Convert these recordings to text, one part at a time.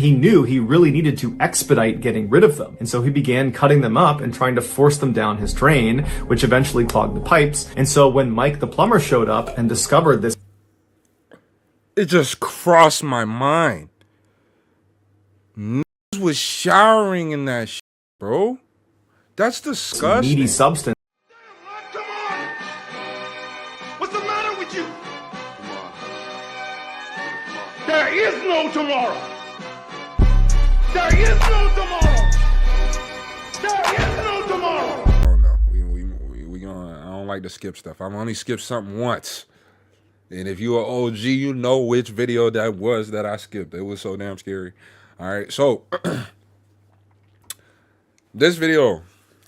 he knew he really needed to expedite getting rid of them. And so he began cutting them up and trying to force them down his drain, which eventually clogged the pipes. And so when Mike the plumber showed up and discovered this, it just crossed my mind. Niggas was showering in that shit, bro. That's disgusting. Meaty substance. Come on! What's the matter with you? There is no tomorrow. There is no tomorrow. There is no tomorrow. Oh no, we gonna. I don't like to skip stuff. I've only skipped something once, and if you are OG, you know which video that was that I skipped. It was so damn scary. All right, so this video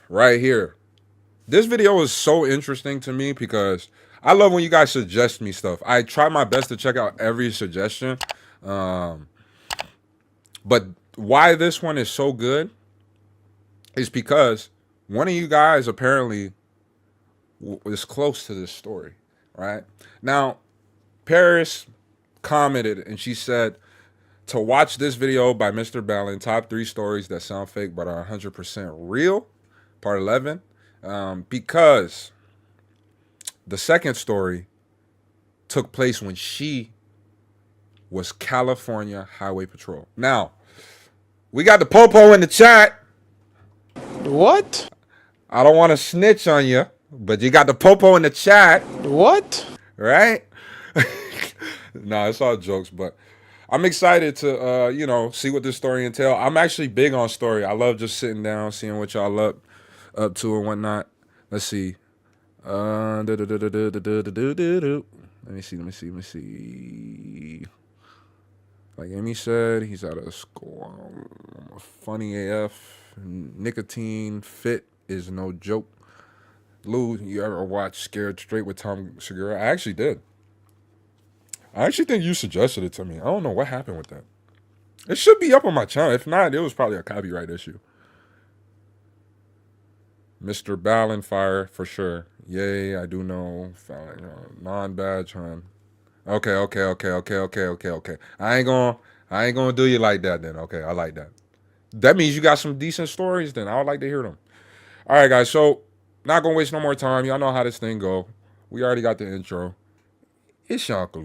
right here. This video is so interesting to me because I love when you guys suggest me stuff. I try my best to check out every suggestion. But why this one is so good is because one of you guys apparently was close to this story, right? Now, Paris commented and she said to watch this video by Mr. Ballin, top 3 stories that sound fake but are 100% real, part 11. Because the second story took place when she was California Highway Patrol. Now, we got the Popo in the chat. What? I don't want to snitch on you, but you got the Popo in the chat. What? Right? No, it's all jokes, but I'm excited to, you know, see what this story entails. I'm actually big on story. I love just sitting down, seeing what y'all up to and whatnot. Let's see. Let me see. Like Amy said, he's out of school. Funny AF. Nicotine fit is no joke. Lou, you ever watch Scared Straight with Tom Segura? I actually did. I actually think you suggested it to me. I don't know what happened with that. It should be up on my channel. If not, it was probably a copyright issue. Mr. Ballin fire for sure. Yay, I do know. Non-badge, hun. Okay. I ain't gonna do you like that then. Okay, I like that. That means you got some decent stories then. I would like to hear them. All right, guys. So, not gonna waste no more time. Y'all know how this thing go. We already got the intro. It's your uncle.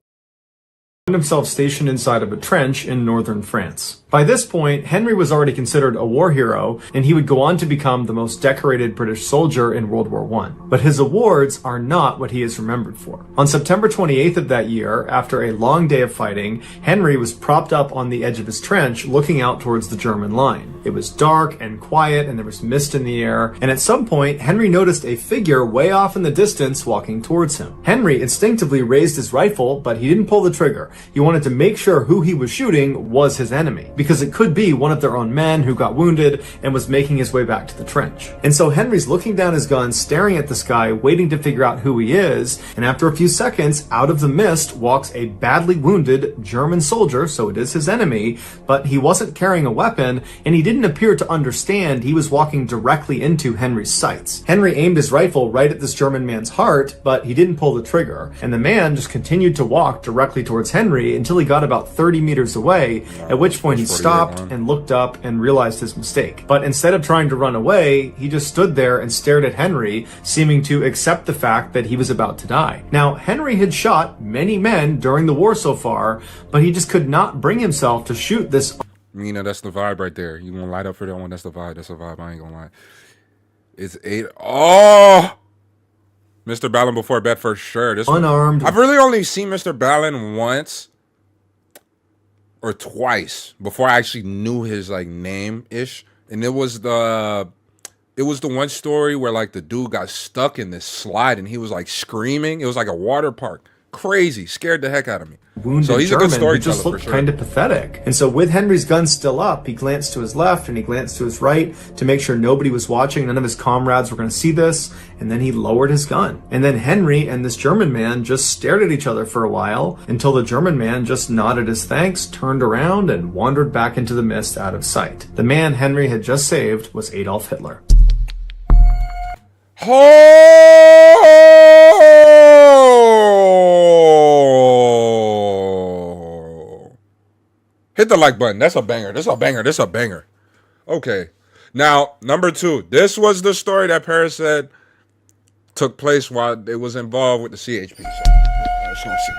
Himself stationed inside of a trench in northern France. By this point, Henry was already considered a war hero, and he would go on to become the most decorated British soldier in World War I. But his awards are not what he is remembered for. On September 28th of that year, after a long day of fighting, Henry was propped up on the edge of his trench looking out towards the German line. It was dark and quiet, and there was mist in the air, and at some point, Henry noticed a figure way off in the distance walking towards him. Henry instinctively raised his rifle, but he didn't pull the trigger. He wanted to make sure who he was shooting was his enemy, because it could be one of their own men who got wounded and was making his way back to the trench. And so Henry's looking down his gun, staring at the sky, waiting to figure out who he is, and after a few seconds, out of the mist walks a badly wounded German soldier, so it is his enemy, but he wasn't carrying a weapon, and he didn't appear to understand he was walking directly into Henry's sights. Henry aimed his rifle right at this German man's heart, but he didn't pull the trigger, and the man just continued to walk directly towards Henry until he got about 30 meters away, at which point he stopped and looked up and realized his mistake. But instead of trying to run away, he just stood there and stared at Henry, seeming to accept the fact that he was about to die. Now, Henry had shot many men during the war so far, but he just could not bring himself to shoot this. You know, that's the vibe right there. You gonna light up for that one? That's the vibe. That's the vibe. I ain't gonna lie. It's 8. Oh! Mr. Ballin before bed for sure. This Unarmed. I've really only seen Mr. Ballin once or twice before I actually knew his like name-ish. And it was the one story where like the dude got stuck in this slide and he was like screaming. It was like a water park. Crazy, scared the heck out of me. Wounded so he's German a good storyteller, who just looked sure. kind of pathetic. And so with Henry's gun still up, he glanced to his left and he glanced to his right to make sure nobody was watching. None of his comrades were going to see this. And then he lowered his gun. And then Henry and this German man just stared at each other for a while until the German man just nodded his thanks, turned around, and wandered back into the mist out of sight. The man Henry had just saved was Adolf Hitler. Hit the like button. That's a banger. That's a banger. That's a banger. Okay. Now, number 2. This was the story that Paris said took place while it was involved with the CHP. So, let's see.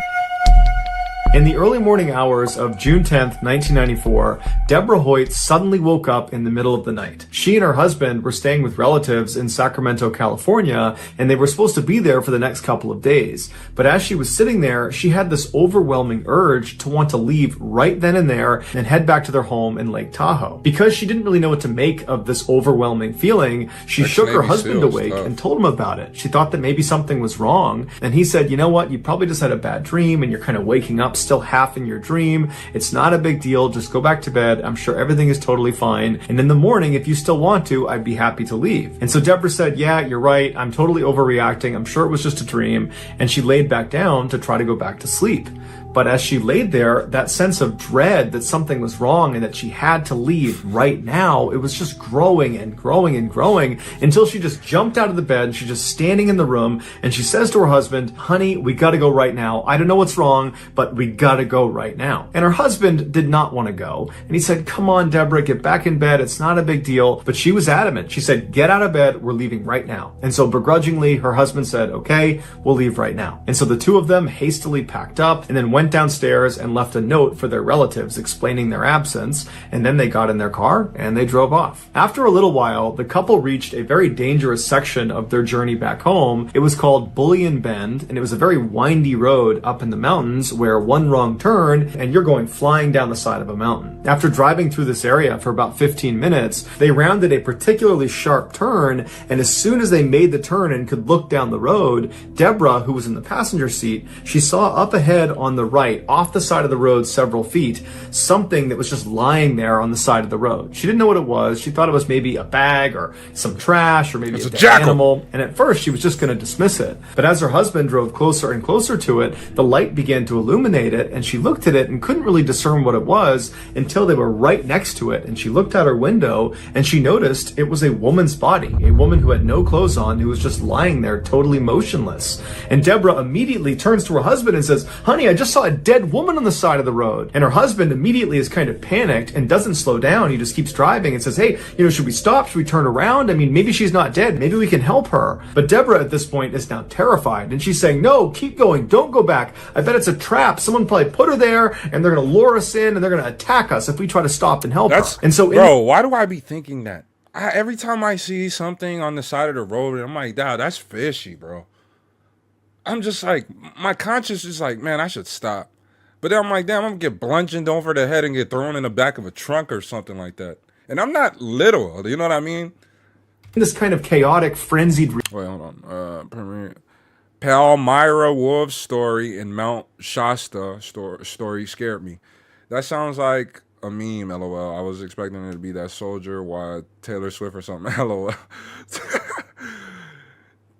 In the early morning hours of June 10th, 1994, Deborah Hoyt suddenly woke up in the middle of the night. She and her husband were staying with relatives in Sacramento, California, and they were supposed to be there for the next couple of days. But as she was sitting there, she had this overwhelming urge to want to leave right then and there and head back to their home in Lake Tahoe. Because she didn't really know what to make of this overwhelming feeling, she shook her husband awake and told him about it. She thought that maybe something was wrong, and he said, you know what, you probably just had a bad dream and you're kind of waking up still half in your dream. It's not a big deal. Just go back to bed. I'm sure everything is totally fine. And in the morning, if you still want to, I'd be happy to leave. And so Deborah said, yeah, you're right. I'm totally overreacting. I'm sure it was just a dream. And she laid back down to try to go back to sleep. But as she laid there, that sense of dread that something was wrong and that she had to leave right now, it was just growing and growing and growing until she just jumped out of the bed. She's just standing in the room and she says to her husband, honey, we gotta go right now. I don't know what's wrong, but we gotta go right now. And her husband did not want to go. And he said, come on, Deborah, get back in bed. It's not a big deal. But she was adamant. She said, get out of bed. We're leaving right now. And so begrudgingly, her husband said, okay, we'll leave right now. And so the two of them hastily packed up and then went downstairs and left a note for their relatives explaining their absence, and then they got in their car and they drove off. After a little while, the couple reached a very dangerous section of their journey back home. It was called Bullion Bend, and it was a very windy road up in the mountains where one wrong turn and you're going flying down the side of a mountain. After driving through this area for about 15 minutes, they rounded a particularly sharp turn, and as soon as they made the turn and could look down the road, Deborah, who was in the passenger seat, she saw up ahead on the right, off the side of the road several feet, something that was just lying there on the side of the road. She didn't know what it was. She thought it was maybe a bag or some trash or maybe a dead animal. And at first she was just going to dismiss it. But as her husband drove closer and closer to it, the light began to illuminate it, and she looked at it and couldn't really discern what it was until they were right next to it. And she looked out her window and she noticed it was a woman's body, a woman who had no clothes on, who was just lying there totally motionless. And Deborah immediately turns to her husband and says, honey, I just saw a dead woman on the side of the road. And her husband immediately is kind of panicked and doesn't slow down. He just keeps driving and says, hey, should we stop? Should we turn around? I mean, maybe she's not dead. Maybe we can help her. But Deborah at this point is now terrified, and she's saying, no, keep going. Don't go back. I bet it's a trap. Someone probably put her there and they're going to lure us in and they're going to attack us if we try to stop and help her. And so, bro, why do I be thinking that? Every time I see something on the side of the road, I'm like, dad, that's fishy, bro. I'm just like, my conscience is like, man, I should stop. But then I'm like, damn, I'm going to get bludgeoned over the head and get thrown in the back of a trunk or something like that. And I'm not little, you know what I mean? This kind of chaotic, frenzied... Wait, hold on. Palmyra Wolf's story in Mount Shasta story scared me. That sounds like a meme, LOL. I was expecting it to be that soldier while Taylor Swift or something, LOL.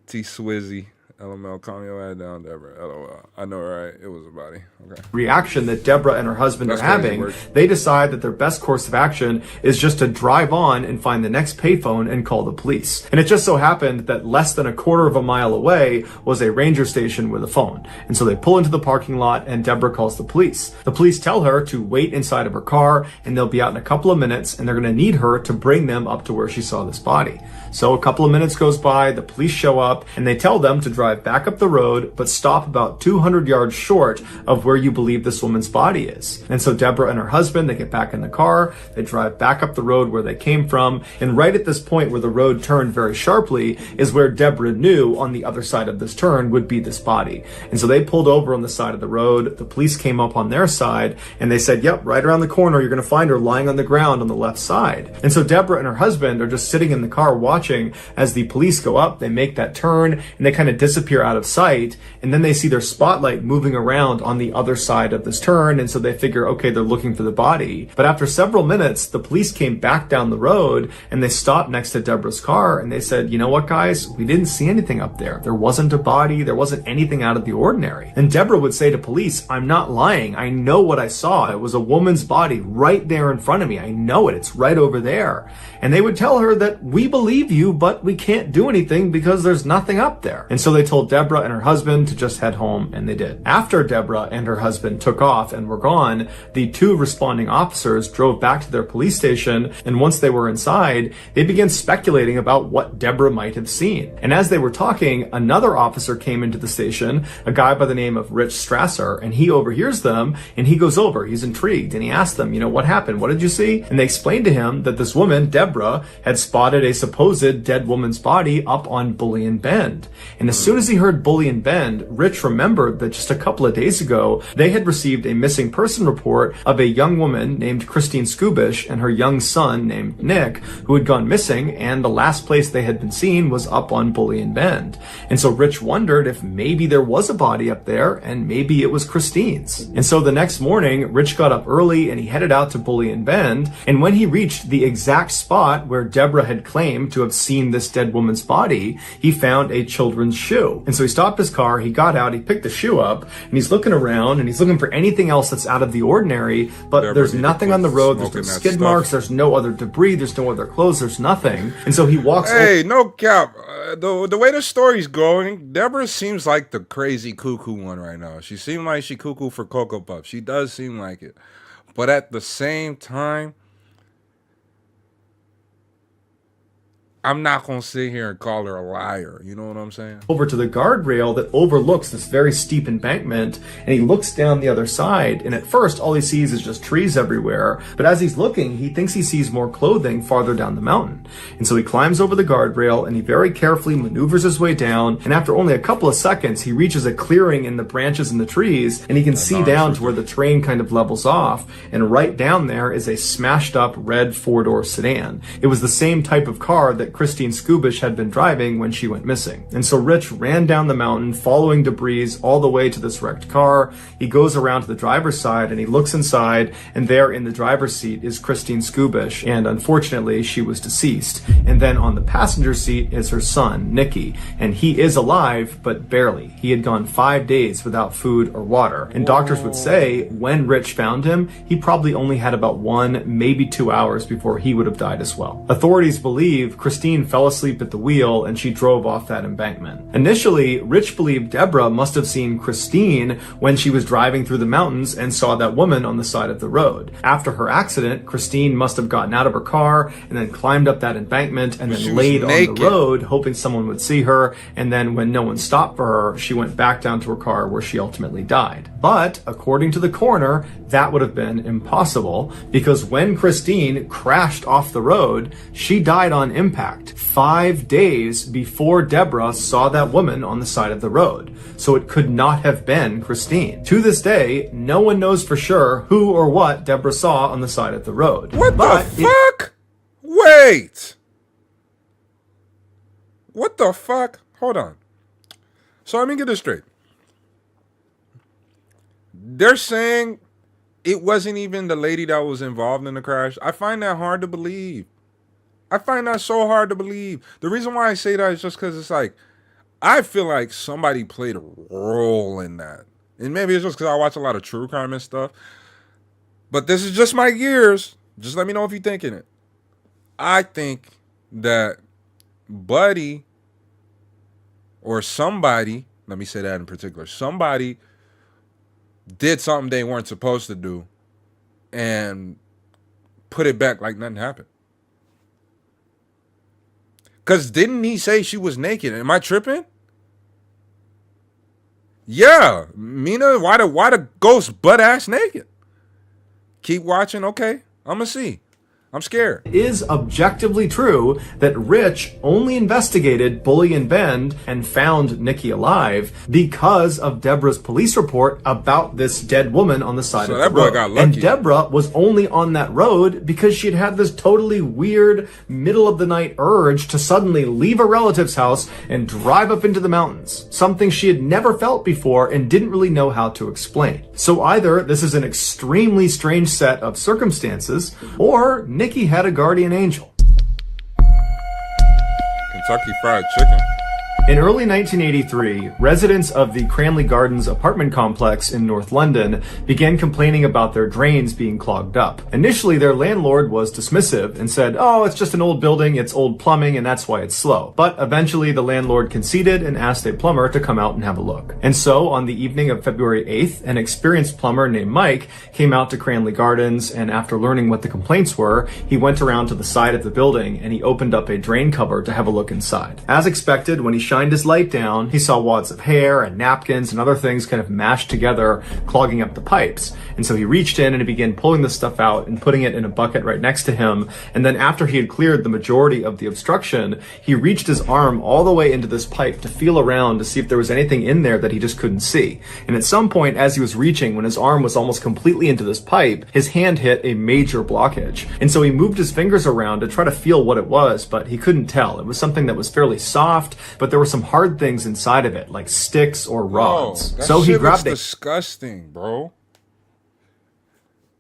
T Swizzy. LML, calm your head down, Deborah. LOL. I know, right? It was a body. Okay. Reaction that Deborah and her husband are having, they decide that their best course of action is just to drive on and find the next payphone and call the police. And it just so happened that less than a quarter of a mile away was a ranger station with a phone. And so they pull into the parking lot and Deborah calls the police. The police tell her to wait inside of her car and they'll be out in a couple of minutes and they're going to need her to bring them up to where she saw this body. So a couple of minutes goes by, the police show up and they tell them to drive back up the road, but stop about 200 yards short of where you believe this woman's body is. And so Deborah and her husband, they get back in the car, they drive back up the road where they came from, and right at this point where the road turned very sharply is where Deborah knew on the other side of this turn would be this body. And so they pulled over on the side of the road, the police came up on their side, and they said, yep, right around the corner, you're going to find her lying on the ground on the left side. And so Deborah and her husband are just sitting in the car watching as the police go up, they make that turn, and they kind of disappear out of sight, and then they see their spotlight moving around on the other side of this turn, and so they figure, okay, they're looking for the body. But after several minutes, the police came back down the road, and they stopped next to Deborah's car, and they said, you know what, guys? We didn't see anything up there. There wasn't a body. There wasn't anything out of the ordinary. And Deborah would say to police, I'm not lying. I know what I saw. It was a woman's body right there in front of me. I know it. It's right over there. And they would tell her that we believe you, but we can't do anything because there's nothing up there. And so they told Deborah and her husband to just head home, and they did. After Deborah and her husband took off and were gone, the 2 responding officers drove back to their police station, and once they were inside, they began speculating about what Deborah might have seen. And as they were talking, another officer came into the station, a guy by the name of Rich Strasser, and he overhears them, and he goes over. He's intrigued, and he asks them, what happened? What did you see? And they explained to him that this woman, Deborah, had spotted a supposed dead woman's body up on Bullion Bend. And as soon as he heard Bullion Bend, Rich remembered that just a couple of days ago, they had received a missing person report of a young woman named Christine Skubish and her young son named Nick, who had gone missing, and the last place they had been seen was up on Bullion Bend. And so Rich wondered if maybe there was a body up there, and maybe it was Christine's. And so the next morning, Rich got up early and he headed out to Bullion Bend, and when he reached the exact spot where Deborah had claimed to have seen this dead woman's body, he found a children's shoe. And so he stopped his car, he got out, he picked the shoe up, and he's looking around, and he's looking for anything else that's out of the ordinary, but there's nothing on the road, there's no skid marks, there's no other debris, there's no other clothes, there's nothing. And so he walks Hey, no cap. The way the story's going, Deborah seems like the crazy cuckoo one right now. She seemed like she cuckoo for Cocoa Puffs. She does seem like it. But at the same time, I'm not going to sit here and call her a liar. You know what I'm saying? over to the guardrail that overlooks this very steep embankment, and he looks down the other side, and at first all he sees is just trees everywhere, but as he's looking, he thinks he sees more clothing farther down the mountain. And so he climbs over the guardrail, and he very carefully maneuvers his way down, and after only a couple of seconds, he reaches a clearing in the branches and the trees, and he can see down to where the train kind of levels off, and right down there is a smashed up red 4-door sedan. It was the same type of car that Christine Skubish had been driving when she went missing. And so Rich ran down the mountain, following debris all the way to this wrecked car. He goes around to the driver's side and he looks inside, and there in the driver's seat is Christine Skubish, and unfortunately she was deceased. And then on the passenger seat is her son, Nicky, and he is alive, but barely. He had gone 5 days without food or water. And doctors would say when Rich found him, he probably only had about 1, maybe 2 hours before he would have died as well. Authorities believe Christine fell asleep at the wheel and she drove off that embankment. Initially, Rich believed Deborah must have seen Christine when she was driving through the mountains and saw that woman on the side of the road. After her accident, Christine must have gotten out of her car and then climbed up that embankment and then laid on the road, hoping someone would see her. And then when no one stopped for her, she went back down to her car where she ultimately died. But according to the coroner, that would have been impossible because when Christine crashed off the road, she died on impact 5 days before Deborah saw that woman on the side of the road. So it could not have been Christine. To this day, no one knows for sure who or what Deborah saw on the side of the road. What the fuck? Wait. What the fuck? Hold on. So let me get this straight. They're saying it wasn't even the lady that was involved in the crash. I find that hard to believe. I find that so hard to believe. The reason why I say that is just because it's like, I feel like somebody played a role in that. And maybe it's just because I watch a lot of true crime and stuff. But this is just my gears. Just let me know if you're thinking it. I think that Buddy or somebody, let me say that in particular, somebody did something they weren't supposed to do and put it back like nothing happened. Because didn't he say she was naked? Am I tripping? Yeah. Mina, why the ghost butt ass naked? Keep watching. Okay. I'm going to see. I'm scared. It is objectively true that Rich only investigated Bullion Bend and found Nicky alive because of Deborah's police report about this dead woman on the side of the road. So that boy got lucky. And Deborah was only on that road because she'd had this totally weird middle of the night urge to suddenly leave a relative's house and drive up into the mountains, something she had never felt before and didn't really know how to explain. So either this is an extremely strange set of circumstances, or Nicky had a guardian angel. Kentucky Fried Chicken. In early 1983, residents of the Cranley Gardens apartment complex in North London began complaining about their drains being clogged up. Initially, their landlord was dismissive and said, "Oh, it's just an old building, it's old plumbing, and that's why it's slow." But eventually, the landlord conceded and asked a plumber to come out and have a look. And so, on the evening of February 8th, an experienced plumber named Mike came out to Cranley Gardens, and after learning what the complaints were, he went around to the side of the building and he opened up a drain cover to have a look inside. As expected, when he shined his light down, he saw wads of hair and napkins and other things kind of mashed together, clogging up the pipes. And so he reached in and he began pulling the stuff out and putting it in a bucket right next to him. And then after he had cleared the majority of the obstruction, he reached his arm all the way into this pipe to feel around to see if there was anything in there that he just couldn't see. And at some point, as he was reaching, when his arm was almost completely into this pipe, his hand hit a major blockage. And so he moved his fingers around to try to feel what it was, but he couldn't tell. It was something that was fairly soft, but there were some hard things inside of it, like sticks or rods. So he grabbed it. Disgusting, bro.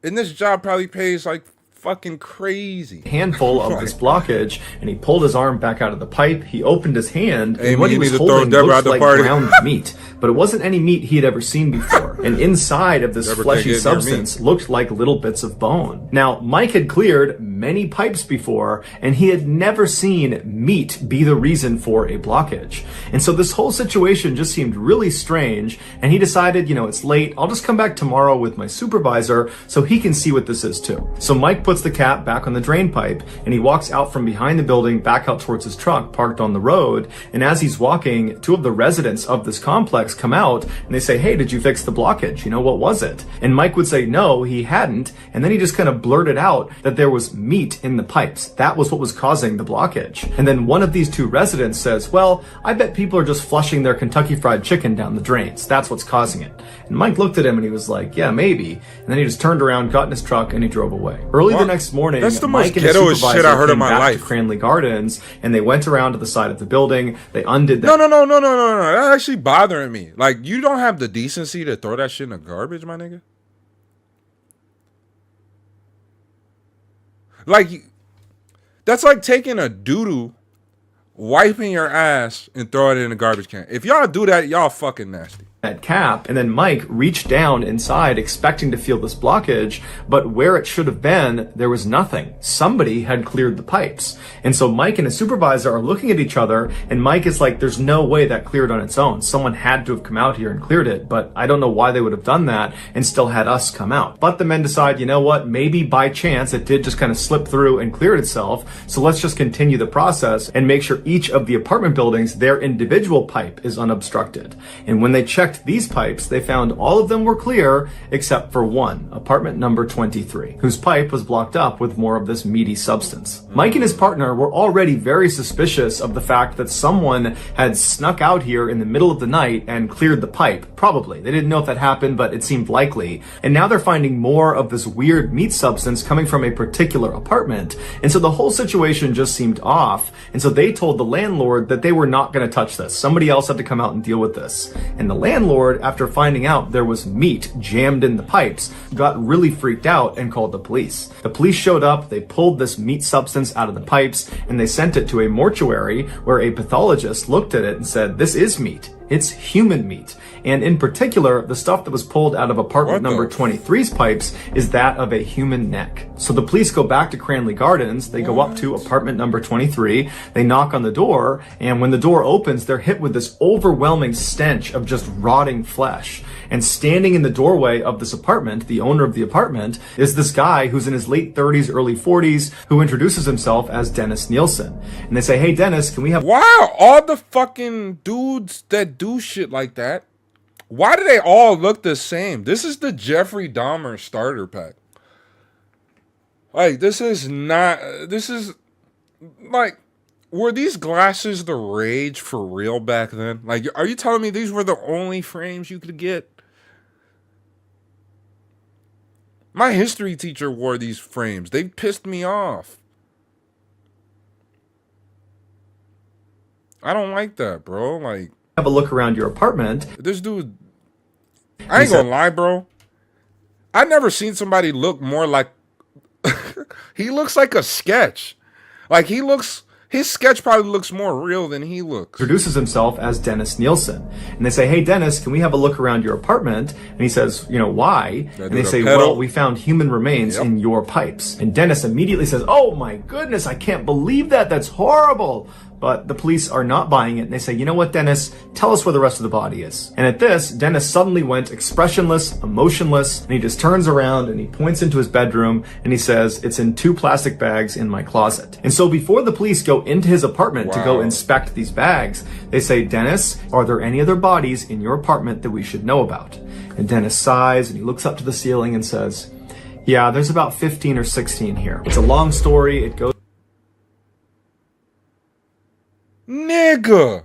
And this job probably pays like fucking crazy. Handful of this blockage, and he pulled his arm back out of the pipe. He opened his hand, hey, and what he was holding looked like ground meat, but it wasn't any meat he had ever seen before. And inside of this fleshy substance looked like little bits of bone. Now, Mike had cleared many pipes before, and he had never seen meat be the reason for a blockage. And so this whole situation just seemed really strange, and he decided, it's late, I'll just come back tomorrow with my supervisor so he can see what this is too. So Mike puts the cap back on the drain pipe, and he walks out from behind the building back out towards his truck parked on the road. And as he's walking, two of the residents of this complex come out and they say, "Hey, did you fix the blockage? What was it?" And Mike would say no, he hadn't. And then he just kind of blurted out that there was meat in the pipes. That was what was causing the blockage. And then one of these two residents says, "Well, I bet people are just flushing their Kentucky Fried Chicken down the drains. That's what's causing it." And Mike looked at him and he was like, "Yeah, maybe." And then he just turned around, got in his truck, and he drove away. Early the next morning, that's the Mike most and his ghettoest supervisor shit I heard in came my back life. to Cranley Gardens, and they went around to the side of the building. They undid that. No. That's actually bothering me. Like, you don't have the decency to throw that shit in the garbage, my nigga. Like, that's like taking a doo-doo, wiping your ass, and throw it in the garbage can. If y'all do that, y'all fucking nasty. That cap, and then Mike reached down inside expecting to feel this blockage, but where it should have been, there was nothing. Somebody had cleared the pipes. And so Mike and his supervisor are looking at each other, and Mike is like, "There's no way that cleared on its own. Someone had to have come out here and cleared it, but I don't know why they would have done that and still had us come out." But the men decide, maybe by chance it did just kind of slip through and clear itself, so let's just continue the process and make sure each of the apartment buildings, their individual pipe is unobstructed. And when they checked these pipes, they found all of them were clear except for one, apartment number 23, whose pipe was blocked up with more of this meaty substance. Mike and his partner were already very suspicious of the fact that someone had snuck out here in the middle of the night and cleared the pipe. Probably. They didn't know if that happened, but it seemed likely. And now they're finding more of this weird meat substance coming from a particular apartment. And so the whole situation just seemed off. And so they told the landlord that they were not going to touch this. Somebody else had to come out and deal with this. And the landlord, after finding out there was meat jammed in the pipes, got really freaked out and called the police. The police showed up, they pulled this meat substance out of the pipes, and they sent it to a mortuary where a pathologist looked at it and said, "This is meat. It's human meat." And in particular, the stuff that was pulled out of apartment number 23's pipes is that of a human neck. So the police go back to Cranley Gardens, they go up to apartment number 23, they knock on the door, and when the door opens, they're hit with this overwhelming stench of just rotting flesh. And standing in the doorway of this apartment, the owner of the apartment, is this guy who's in his late 30s, early 40s, who introduces himself as Dennis Nielsen. And they say, "Hey Dennis, can we have..." Wow, all the fucking dudes that do shit like that, why do they all look the same? This is the Jeffrey Dahmer starter pack. Like, this is like, were these glasses the rage for real back then? Like, are you telling me these were the only frames you could get? My history teacher wore these frames. They pissed me off. I don't like that, bro. Like, have a look around your apartment. This dude, I ain't gonna lie, bro. I never seen somebody look more like, he looks like a sketch. Like, he looks His sketch probably looks more real than he looks. Introduces himself as Dennis Nielsen. And they say, hey, Dennis, can we have a look around your apartment? And he says, you know, why? And they say, well, we found human remains in your pipes. And Dennis immediately says, oh my goodness, I can't believe that. That's horrible. But the police are not buying it, and they say, you know what, Dennis, tell us where the rest of the body is. And at this, Dennis suddenly went expressionless, emotionless, and he just turns around and he points into his bedroom and he says, it's in 2 plastic bags in my closet. And so before the police go into his apartment to go inspect these bags, they say, Dennis, are there any other bodies in your apartment that we should know about? And Dennis sighs and he looks up to the ceiling and says, yeah, there's about 15 or 16 here. It's a long story. It goes Nigga.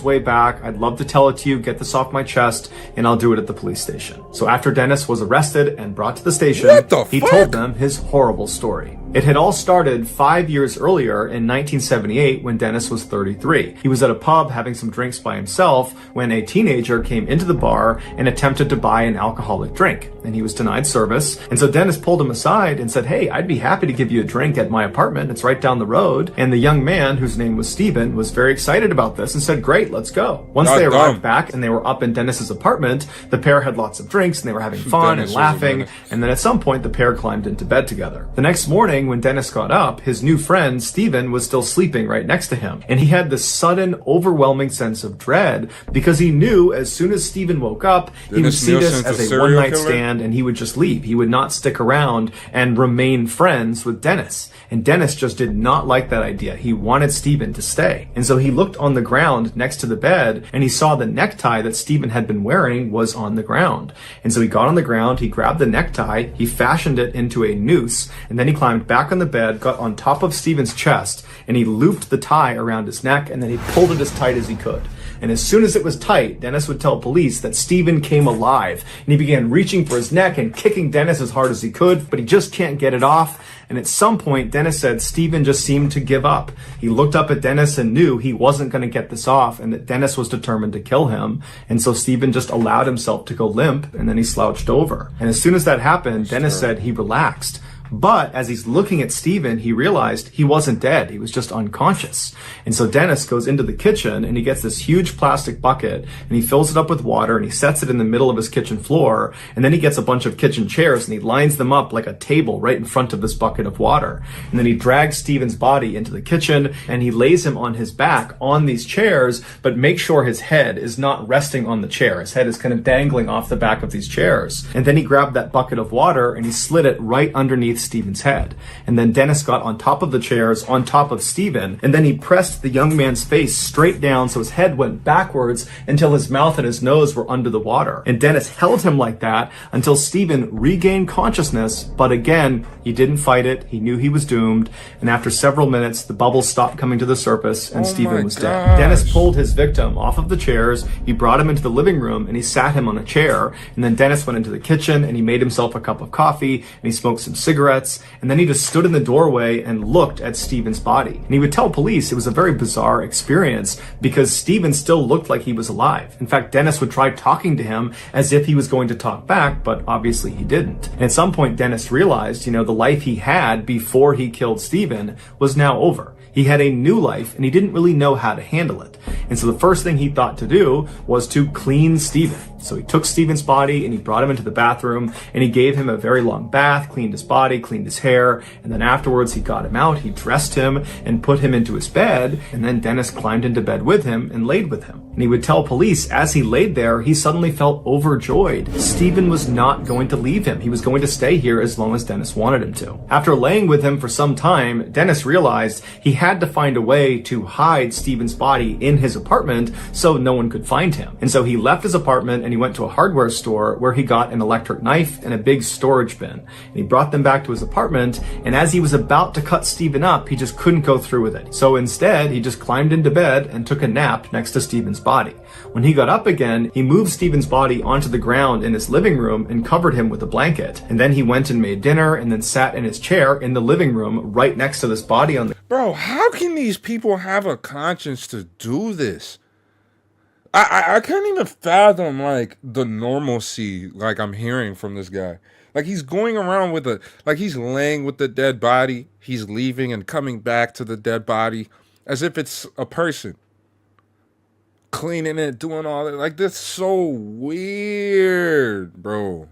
way back. I'd love to tell it to you, get this off my chest, and I'll do it at the police station. So after Dennis was arrested and brought to the station, he told them his horrible story. It had all started 5 years earlier in 1978 when Dennis was 33. He was at a pub having some drinks by himself when a teenager came into the bar and attempted to buy an alcoholic drink, and he was denied service. And so Dennis pulled him aside and said, hey, I'd be happy to give you a drink at my apartment. It's right down the road. And the young man, whose name was Steven, was very excited about this and said, great, let's go. Once they arrived back and they were up in Dennis's apartment, the pair had lots of drinks and they were having fun and laughing. And then at some point, the pair climbed into bed together. The next morning, when Dennis got up, his new friend, Steven, was still sleeping right next to him. And he had this sudden, overwhelming sense of dread because he knew as soon as Steven woke up, he would see this as a one-night stand and he would just leave. He would not stick around and remain friends with Dennis. And Dennis just did not like that idea. He wanted Steven to stay. And so he looked on the ground next to the bed and he saw the necktie that Steven had been wearing was on the ground. And so he got on the ground, he grabbed the necktie, he fashioned it into a noose, and then he climbed back on the bed, got on top of Steven's chest, and he looped the tie around his neck, and then he pulled it as tight as he could. And as soon as it was tight, Dennis would tell police that Steven came alive, and he began reaching for his neck and kicking Dennis as hard as he could, but he just can't get it off. And at some point, Dennis said Steven just seemed to give up. He looked up at Dennis and knew he wasn't going to get this off and that Dennis was determined to kill him. And so Steven just allowed himself to go limp, and then he slouched over. And as soon as that happened, Dennis said he relaxed. But as he's looking at Steven, he realized he wasn't dead. He was just unconscious. And so Dennis goes into the kitchen and he gets this huge plastic bucket and he fills it up with water and he sets it in the middle of his kitchen floor. And then he gets a bunch of kitchen chairs and he lines them up like a table right in front of this bucket of water. And then he drags Steven's body into the kitchen and he lays him on his back on these chairs, but make sure his head is not resting on the chair. His head is kind of dangling off the back of these chairs. And then he grabbed that bucket of water and he slid it right underneath Steven's head. And then Dennis got on top of the chairs, on top of Steven, and then he pressed the young man's face straight down so his head went backwards until his mouth and his nose were under the water. And Dennis held him like that until Steven regained consciousness, but again, he didn't fight it. He knew he was doomed. And after several minutes, the bubbles stopped coming to the surface and Steven was dead. Dennis pulled his victim off of the chairs, he brought him into the living room and he sat him on a chair. And then Dennis went into the kitchen and he made himself a cup of coffee and he smoked some cigarettes. And then he just stood in the doorway and looked at Steven's body. And he would tell police it was a very bizarre experience because Steven still looked like he was alive. In fact, Dennis would try talking to him as if he was going to talk back, but obviously he didn't. And at some point, Dennis realized, the life he had before he killed Steven was now over. He had a new life and he didn't really know how to handle it. And so the first thing he thought to do was to clean Steven. So he took Steven's body and he brought him into the bathroom and he gave him a very long bath, cleaned his body, cleaned his hair. And then afterwards he got him out, he dressed him and put him into his bed. And then Dennis climbed into bed with him and laid with him. And he would tell police as he laid there, he suddenly felt overjoyed. Steven was not going to leave him. He was going to stay here as long as Dennis wanted him to. After laying with him for some time, Dennis realized he had to find a way to hide Steven's body in his apartment so no one could find him. And so he left his apartment and he went to a hardware store where he got an electric knife and a big storage bin. And he brought them back to his apartment, and as he was about to cut Steven up, he just couldn't go through with it. So instead, he just climbed into bed and took a nap next to Steven's body. When he got up again, he moved Steven's body onto the ground in his living room and covered him with a blanket. And then he went and made dinner and then sat in his chair in the living room right next to this body on the... Bro, how can these people have a conscience to do this? I can't even fathom, like, the normalcy, like, I'm hearing from this guy. Like he's going around with like he's laying with the dead body. He's leaving and coming back to the dead body as if it's a person. Cleaning it, doing all that. Like, that's so weird, bro.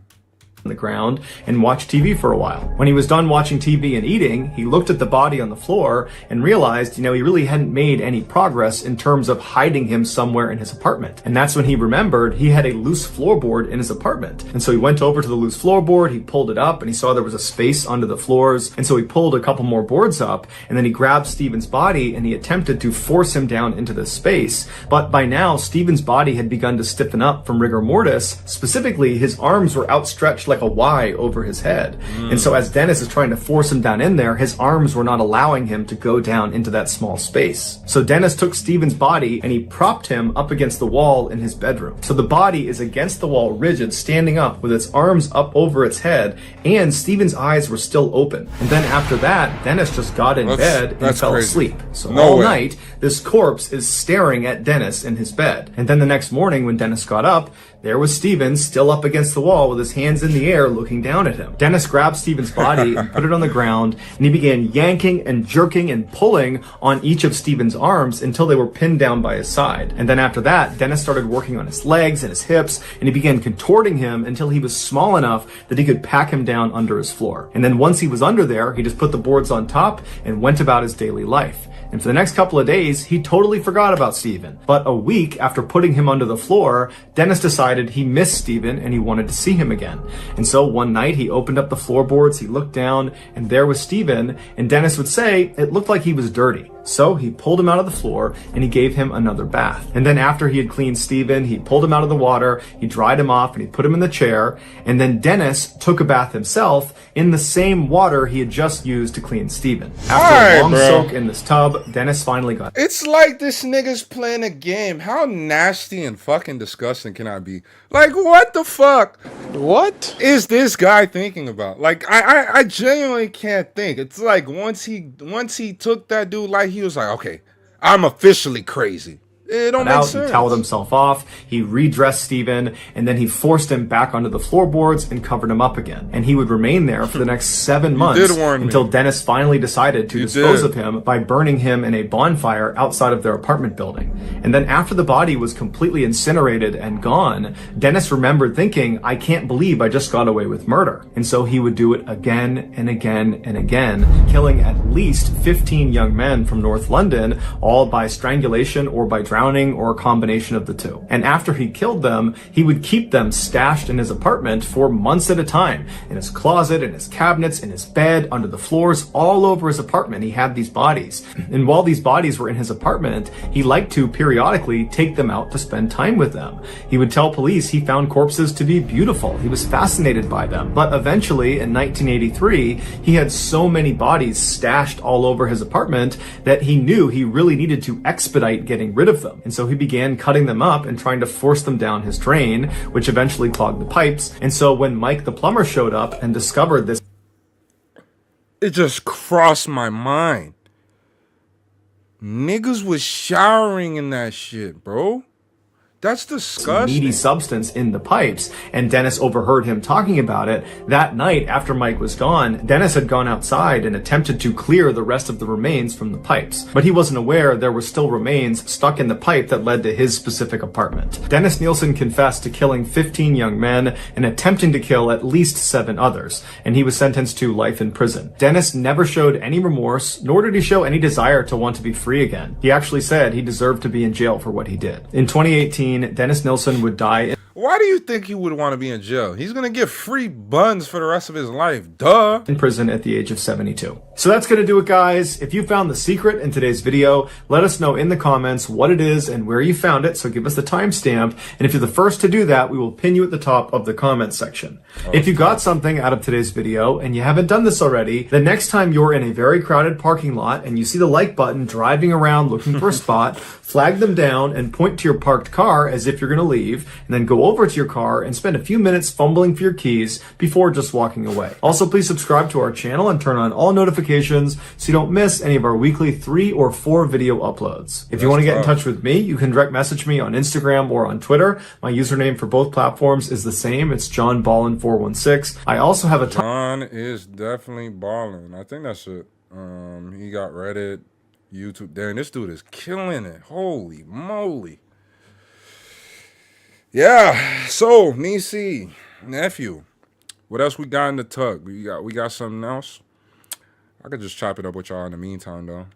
On the ground and watched TV for a while. When he was done watching TV and eating, he looked at the body on the floor and realized, he really hadn't made any progress in terms of hiding him somewhere in his apartment. And that's when he remembered he had a loose floorboard in his apartment. And so he went over to the loose floorboard, he pulled it up, and he saw there was a space under the floors. And so he pulled a couple more boards up, and then he grabbed Steven's body and he attempted to force him down into this space. But by now, Steven's body had begun to stiffen up from rigor mortis. Specifically, his arms were outstretched like a Y over his head. And so as Dennis is trying to force him down in there, his arms were not allowing him to go down into that small space. So Dennis took Steven's body and he propped him up against the wall in his bedroom. So the body is against the wall, rigid, standing up with its arms up over its head, and Steven's eyes were still open. And then after that, Dennis just got in bed and fell asleep. So all night, this corpse is staring at Dennis in his bed. And then the next morning when Dennis got up, there was Steven still up against the wall with his hands in the air looking down at him. Dennis grabbed Steven's body and put it on the ground, and he began yanking and jerking and pulling on each of Steven's arms until they were pinned down by his side. And then after that, Dennis started working on his legs and his hips, and he began contorting him until he was small enough that he could pack him down under his floor. And then once he was under there, he just put the boards on top and went about his daily life. And for the next couple of days, he totally forgot about Steven. But a week after putting him under the floor, Dennis decided he missed Steven and he wanted to see him again. And so one night he opened up the floorboards, he looked down, and there was Steven, and Dennis would say it looked like he was dirty. So he pulled him out of the floor and he gave him another bath. And then after he had cleaned Steven, he pulled him out of the water, he dried him off, and he put him in the chair. And then Dennis took a bath himself in the same water he had just used to clean Steven. After a long soak in this tub, Dennis finally got... It's like this nigga's playing a game. How nasty and fucking disgusting can I be? Like, what the fuck? What is this guy thinking about? Like, I genuinely can't think. It's like once he took that dude, like he was like, okay, I'm officially crazy. It don't make sense. He toweled himself off, he redressed Steven, and then he forced him back onto the floorboards and covered him up again. And he would remain there for the next 7 months until Dennis finally decided to dispose of him by burning him in a bonfire outside of their apartment building. And then after the body was completely incinerated and gone, Dennis remembered thinking, I can't believe I just got away with murder. And so he would do it again and again and again, killing at least 15 young men from North London, all by strangulation or by drowning or a combination of the two. And after he killed them, he would keep them stashed in his apartment for months at a time, in his closet, in his cabinets, in his bed, under the floors, all over his apartment. He had these bodies. And while these bodies were in his apartment, he liked to periodically take them out to spend time with them. He would tell police he found corpses to be beautiful. He was fascinated by them. But eventually, in 1983, he had so many bodies stashed all over his apartment that he knew he really needed to expedite getting rid of them. And so he began cutting them up and trying to force them down his drain, which eventually clogged the pipes. And so when Mike the plumber showed up and discovered this, it just crossed my mind. Niggas was showering in that shit, bro. That's disgusting. Meaty substance in the pipes, and Dennis overheard him talking about it. That night, after Mike was gone, Dennis had gone outside and attempted to clear the rest of the remains from the pipes. But he wasn't aware there were still remains stuck in the pipe that led to his specific apartment. Dennis Nielsen confessed to killing 15 young men and attempting to kill at least 7 others, and he was sentenced to life in prison. Dennis never showed any remorse, nor did he show any desire to want to be free again. He actually said he deserved to be in jail for what he did. In 2018, Dennis Nielsen would die. Why do you think he would want to be in jail? He's going to get free buns for the rest of his life. Duh. In prison at the age of 72. So that's going to do it, guys. If you found the secret in today's video, let us know in the comments what it is and where you found it. So give us the timestamp. And if you're the first to do that, we will pin you at the top of the comments section. If you got something out of today's video and you haven't done this already, the next time you're in a very crowded parking lot and you see the like button driving around looking for a spot, flag them down and point to your parked car as if you're going to leave, and then go go over to your car and spend a few minutes fumbling for your keys before just walking away. Also, please subscribe to our channel and turn on all notifications so you don't miss any of our weekly 3 or 4 video uploads. If you want to get in touch with me, you can direct message me on Instagram or on Twitter. My username for both platforms is the same. It's JohnBallin416. I also have a John is definitely balling. I think that's it. He got Reddit, YouTube. Damn, this dude is killing it. Holy moly. Yeah. So, Nisi, nephew, what else we got in the tug? We got something else? I could just chop it up with y'all in the meantime, though.